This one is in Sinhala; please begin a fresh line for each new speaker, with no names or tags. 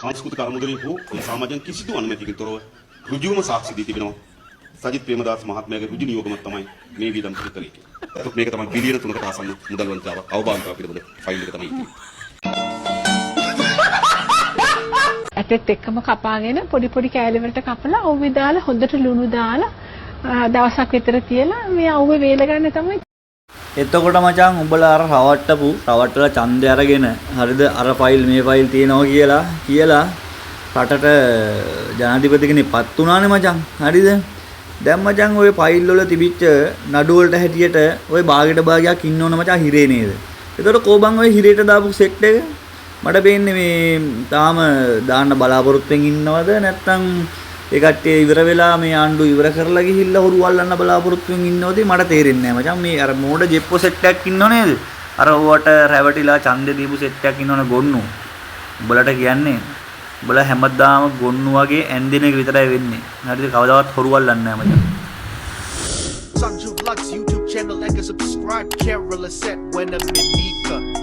සංස්කෘතික අරමුදලින් හෝ සමාජයෙන් කිසිදු අනුමැතියකින් තොරව ඍජුවම සාක්ෂි දී තිබෙනවා. සජිත් ප්‍රේමදාස මහත්මයාගේ ඍජු නියෝගමක් තමයි මේ වියදම් කරේ. මේක තමයි බිලියන 3කට ආසන්න මුදල් වංචාවක් අවබෝධතාව පිළිබඳ ෆයිල් එක තමයි ඉන්නේ.
ඇටෙත් එක්කම කපාගෙන පොඩි පොඩි කෑලි වලට කපලා අවුවේ දාලා හොඳට ලුණු දාලා දවසක් විතර තියලා මේ අවුවේ වේල ගන්න තමයි.
එතකොට මචං උඹලා අර රවට්ටලා ඡන්දය අරගෙන හරිද අර ෆයිල් මේ ෆයිල් තියෙනවා කියලා රටට ජනාධිපති කෙනෙක් පත් වුණානේ මචං. හරිද? දැන් මචං ওই ෆයිල් වල තිබිච්ච නඩු වලට හැටියට ওই භාගයට භාගයක් ඉන්න ඕන මචං හිරේ නේද? එතකොට කොබන් ওই හිරේට දාපු සෙට් එක මට පේන්නේ මේ තාම දාන්න බලාපොරොත්තුෙන් ඉන්නවද නැත්නම් ඒ කට්ටිය ඉවර වෙලා මේ ආණ්ඩුව ඉවර කරලා ගිහිල්ලා හොරු අල්ලන්න බලාපොරොත්තුෙන් ඉන්නවද මට තේරෙන්නේ නැහැ මචං. මේ අර මෝඩ ජෙප්පෝ සෙට් එකක් ඉන්නව නේද? අර ඕවට රැවටිලා ඡන්දේ දීපු සෙට් එකක් ඉන්නවනේ ගොන්නු. උඹලට කියන්නේ උඹලා හැමදාම ගොන්නු වගේ ඇන්දින එක විතරයි වෙන්නේ. හරිද? කවදාවත් හොරු අල්ලන්නේ නැහැ මචං.
Sanju Vlogs YouTube channel like and subscribe. Carol set when I'm in Nika.